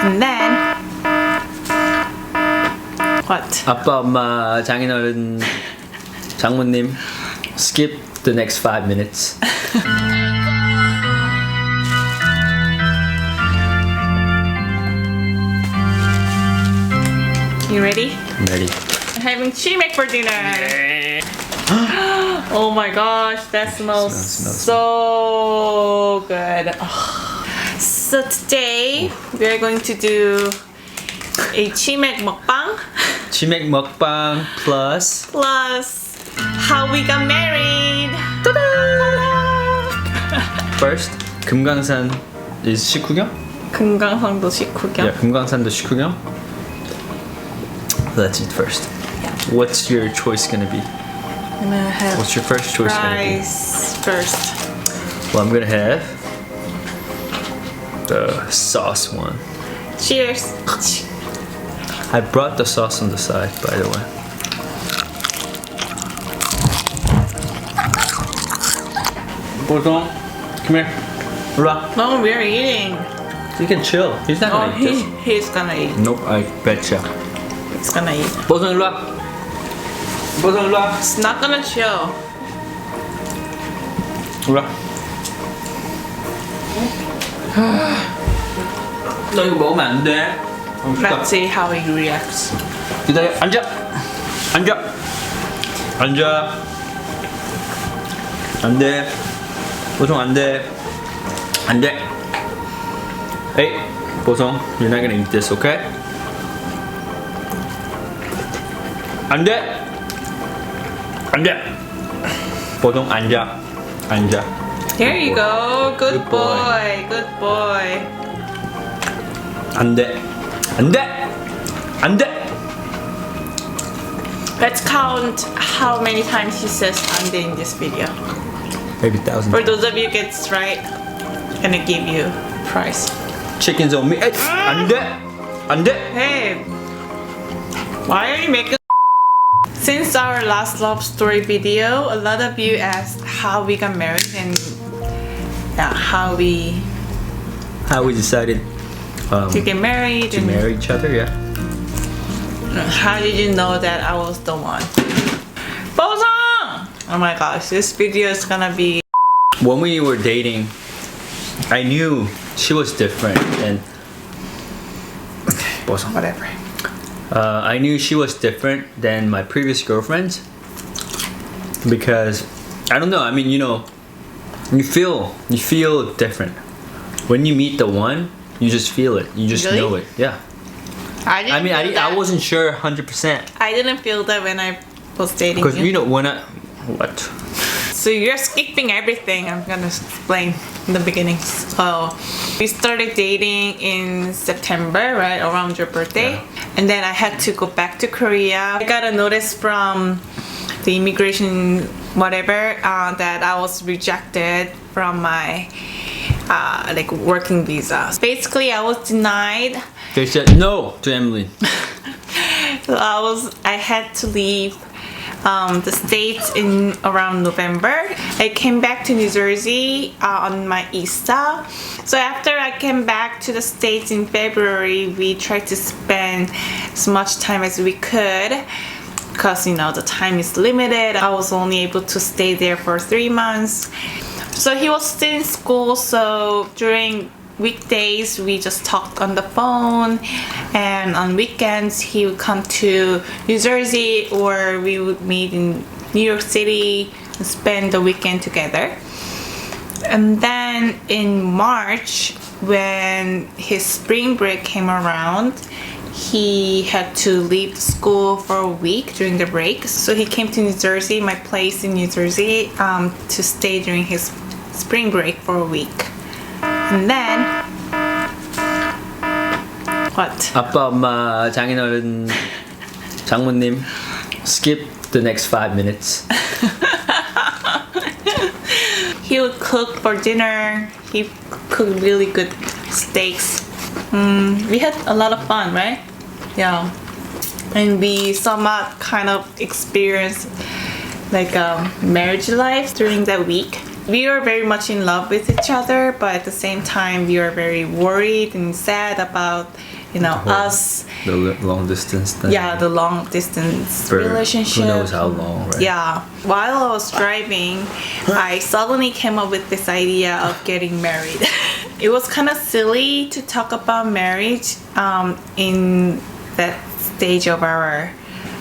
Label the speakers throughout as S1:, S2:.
S1: And then what?
S2: 아빠, 엄마, 장인어른, 장모님, skip the next 5 minutes.
S1: You ready?
S2: I'm ready.
S1: I'm having chimek for dinner. Oh my gosh, that smells so good. So today we are going to do a chimek mukbang
S2: 치맥 먹방 plus
S1: how we got married.
S2: first 금강산 is 식후경?
S1: 금강산도 식후경.
S2: Yeah, 금강산도 식후경. Let's eat first. What's your choice gonna be?
S1: I'm gonna have
S2: What's your first choice gonna be?
S1: rice first.
S2: Well, I'm gonna have the sauce one.
S1: Cheers.
S2: I brought the sauce on the side, by the way. Boson, come here. Ra.
S1: No, we're eating.
S2: You can chill. He's not
S1: Oh,
S2: gonna eat this.
S1: he's gonna eat.
S2: Nope, I betcha.
S1: He's gonna eat.
S2: 보성 일로 와. 보성 일로 와.
S1: It's not gonna chill.
S2: 일로 와. 너 이거 먹으면 안 돼.
S1: Let's see how he reacts.
S2: 기다려. 앉아. 앉아. 앉아. 안 돼. 보성 안 돼. 안 돼. Hey, 보성, you're not gonna eat this, okay? 안 돼. 안 돼. 보성 앉아. 앉아.
S1: Here you go. Good
S2: Good boy.
S1: boy. Good boy.
S2: 안 돼. 안 돼. 안 돼.
S1: Let's count how many times he says "ande" in this video.
S2: Maybe 1,000.
S1: For those of you gets right, I'm gonna give you prize.
S2: Chickens on me. 에이, 안 돼. 안 돼.
S1: Hey, why are you making? Since our last love story video, a lot of you asked how we got married and how we
S2: decided
S1: to get married
S2: to
S1: and
S2: marry each other, yeah.
S1: how did you know that I was the one? Bosong! Oh my gosh, this video is gonna be.
S2: When we were dating, I knew she was different, and
S1: Whatever.
S2: I knew she was different than my previous girlfriends because I don't know. I mean, you know, you feel different when you meet the one. You just feel it. You just
S1: Really?
S2: know it. Yeah. I mean, I wasn't sure 100%
S1: I didn't feel that when I was dating
S2: because
S1: you.
S2: you know when I what.
S1: So you're skipping everything. I'm gonna explain in the beginning. So we started dating in September, right around your birthday,
S2: Yeah.
S1: and then I had to go back to Korea. I got a notice from the immigration whatever that I was rejected from my like working visa. Basically, I was denied.
S2: They said no to Emily.
S1: So I had to leave the States in around November. I came back to New Jersey on my Easter. So after I came back to the States in February, we tried to spend as much time as we could because, you know, the time is limited. I was only able to stay there for 3 months. So he was still in school, so during weekdays we just talked on the phone, and on weekends he would come to New Jersey or we would meet in New York City and spend the weekend together. And then in March, when his spring break came around, he had to leave school for a week during the break, so he came to New Jersey, my place in New Jersey, to stay during his spring break for a week. And then what?
S2: 아빠, 엄마, 장인어른, 장모님, skip the next 5 minutes.
S1: He would cook for dinner. He cooked really good steaks. We had a lot of fun, right? Yeah. And we somewhat kind of experienced like marriage life during that week. We were very much in love with each other, but at the same time we were very worried and sad about you know, us.
S2: The long distance thing.
S1: Yeah, the long distance
S2: For
S1: relationship.
S2: who knows how long, right?
S1: Yeah. While I was driving, I suddenly came up with this idea of getting married. It was kind of silly to talk about marriage in that stage of our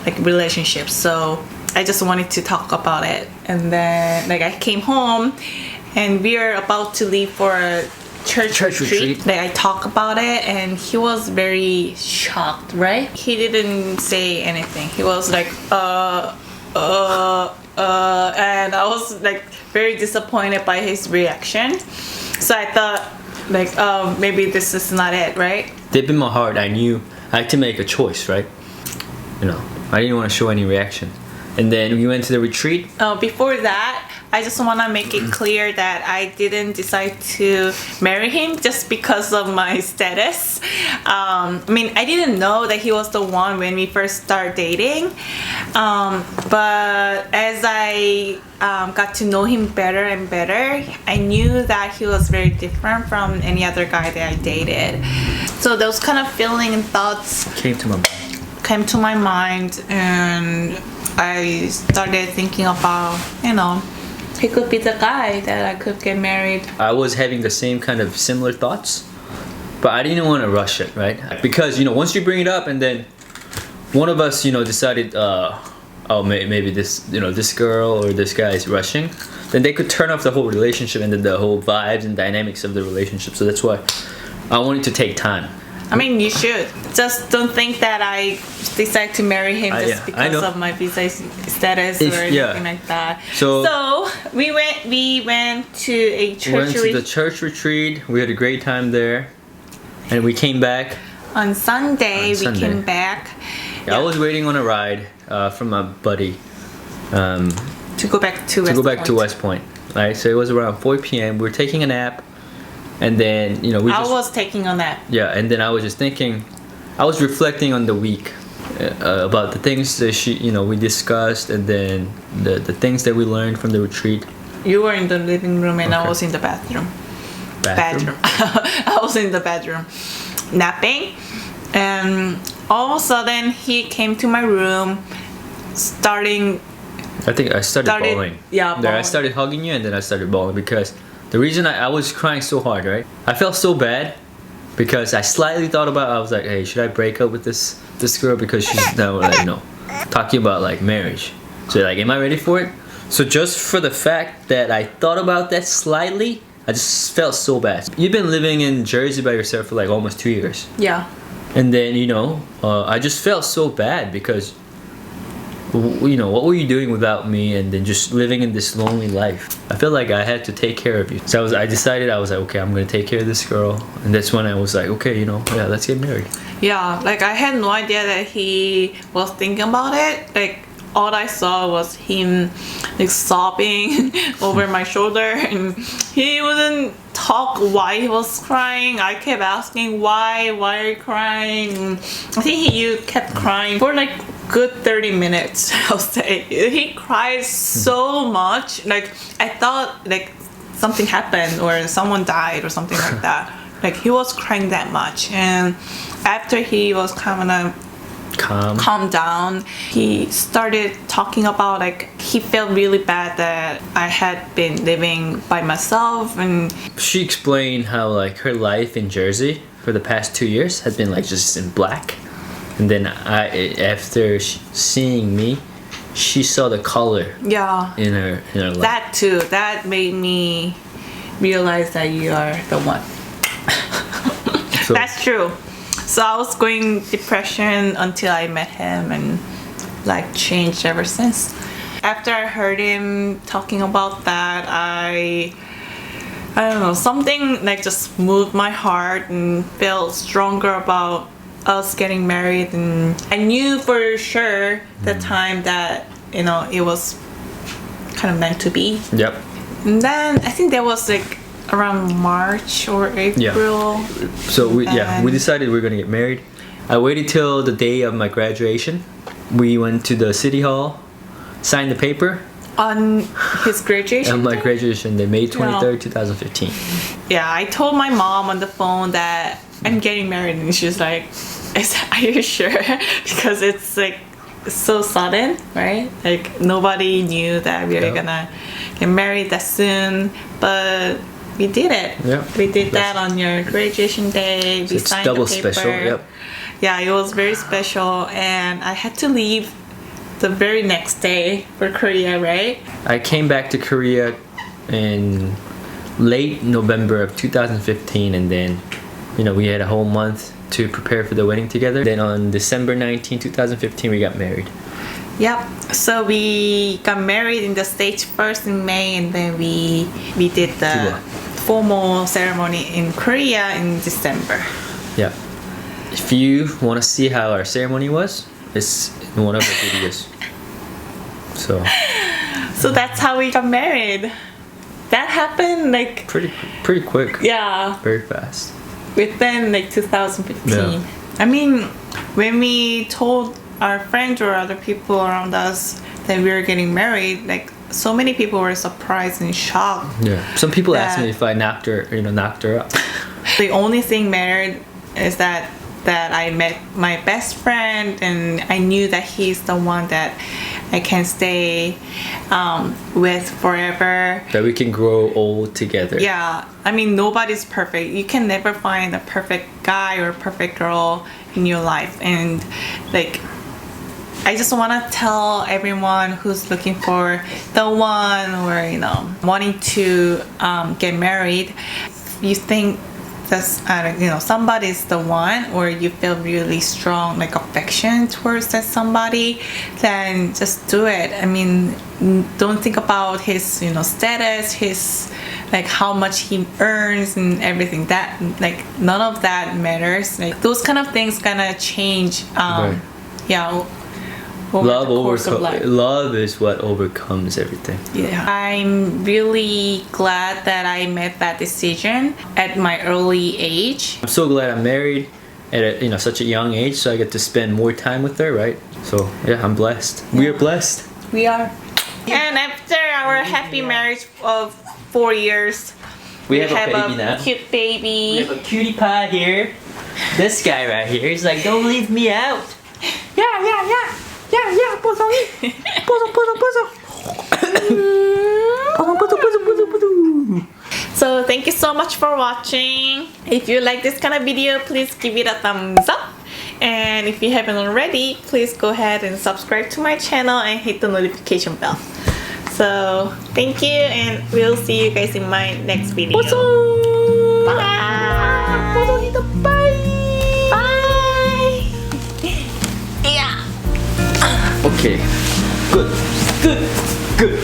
S1: like relationship. So I just wanted to talk about it. And then like I came home and we were about to leave for a church retreat. Like I talked about it and he was very shocked, right? He didn't say anything. He was like, and I was like very disappointed by his reaction. So I thought like, maybe this is not it, right?
S2: Deep in my heart, I knew I had to make a choice, right? You know, I didn't want to show any reaction. And then we went to the retreat.
S1: Before that, I just want to make it clear that I didn't decide to marry him just because of my status. I mean, I didn't know that he was the one when we first started dating. But as I got to know him better and better, I knew that he was very different from any other guy that I dated. So those kind of feelings and thoughts
S2: Came to my mind,
S1: and I started thinking about, you know, he could be the guy that I could get married.
S2: I was having the same kind of similar thoughts, but I didn't want to rush it, right? Because, you know, once you bring it up and then one of us, you know, decided, oh, maybe this, you know, this girl or this guy is rushing, then they could turn off the whole relationship and then the whole vibes and dynamics of the relationship. So that's why I wanted to take time.
S1: I mean, you should. Just don't think that I decide to marry him just because of my visa status or anything like that. So we went to a church retreat.
S2: The church retreat. We had a great time there, and we came back
S1: on Sunday. We came back.
S2: I was waiting on a ride from my buddy
S1: to go back to
S2: West Point. Right, so it was around 4 p.m. We were taking a nap. And then, you know,
S1: I was taking a nap.
S2: Yeah, and then I was just thinking, I was reflecting on the week about the things that we discussed, and then the things that we learned from the retreat.
S1: You were in the living room and I was in the bathroom. I was in the bedroom napping, and all of a sudden he came to my room,
S2: I think I started bawling.
S1: Yeah, bawling.
S2: I started hugging you, and then I started bawling because the reason I was crying so hard, right? I felt so bad because I slightly thought about, I was like, hey, should I break up with this girl because she's now, like, you know, talking about like marriage. So like, am I ready for it? So just for the fact that I thought about that slightly, I just felt so bad. You've been living in Jersey by yourself for like almost 2 years.
S1: Yeah.
S2: And then, you know, I just felt so bad because, you know, what were you doing without me, and then just living in this lonely life? I felt like I had to take care of you. So I decided, I was like, okay, I'm gonna take care of this girl. And that's when I was like, okay, you know, yeah, let's get married.
S1: Yeah, like I had no idea that he was thinking about it. Like all I saw was him like sobbing over my shoulder, and he wouldn't talk why he was crying. I kept asking why are you crying? I think he kept crying for like good 30 minutes, I'll say. He cried so much. Like I thought like something happened or someone died or something like that. Like he was crying that much, and after he was kind of calm down, he started talking about like he felt really bad that I had been living by myself. And
S2: she explained how like her life in Jersey for the past 2 years had been like just in black, and then after seeing me, she saw the color in her life.
S1: That too, that made me realize that you are the one. So, that's true. So I was going depression until I met him, and like changed ever since. After I heard him talking about that, I don't know, something like just moved my heart and felt stronger about us getting married. And I knew for sure the time that, you know, it was kind of meant to be.
S2: Yep.
S1: And then I think there was like around March or April.
S2: Yeah. So we decided we were gonna get married. I waited till the day of my graduation. We went to the city hall, signed the paper.
S1: On his graduation?
S2: On my graduation day, May 23rd, 2015.
S1: Yeah, I told my mom on the phone that I'm getting married, and she's like, are you sure? Because it's like so sudden, right? Like nobody knew that we were gonna get married that soon, but we did it.
S2: Yeah.
S1: We did that on your graduation day. We
S2: It's
S1: signed
S2: double
S1: the paper.
S2: special. Yep.
S1: Yeah, it was very special, and I had to leave the very next day for Korea, right?
S2: I came back to Korea in late November of 2015, and then we had a whole month to prepare for the wedding together. Then on December 19, 2015, we got married.
S1: Yep. So we got married in the States first in May, and then we did the formal ceremony in Korea in December.
S2: Yeah. If you want to see how our ceremony was, it's in one of our videos. So
S1: that's how we got married. That happened like
S2: pretty quick.
S1: Yeah,
S2: Very fast.
S1: within like 2015.
S2: Yeah.
S1: I mean, when we told our friends or other people around us that we were getting married, like so many people were surprised and shocked.
S2: Yeah. Some people asked me if I knocked her up.
S1: The only thing mattered is that I met my best friend, and I knew that he's the one that I can stay with forever.
S2: That we can grow old together.
S1: Yeah, I mean, nobody's perfect. You can never find a perfect guy or perfect girl in your life. And like, I just want to tell everyone who's looking for the one, or wanting to get married, if you think that's somebody's the one, or you feel really strong like affection towards that somebody, then just do it. I mean, don't think about his status, his like how much he earns and everything. That like none of that matters. Like those kind of things gonna change.
S2: Right.
S1: Yeah. Love
S2: is what overcomes everything.
S1: Yeah, I'm really glad that I made that decision at my early age.
S2: I'm so glad I'm married at such a young age, so I get to spend more time with her, right? So yeah, I'm blessed. Yeah. We are blessed.
S1: We are. And after our happy marriage of 4 years,
S2: we have a baby now.
S1: Cute baby.
S2: We have a cutie pie here. This guy right here, he's like, don't leave me out.
S1: Yeah, 보성이. 보성. So thank you so much for watching. If you like this kind of video, please give it a thumbs up. And if you haven't already, please go ahead and subscribe to my channel and hit the notification bell. So thank you, and we'll see you guys in my next video. Bye. Bye. Yeah.
S2: Okay. Good.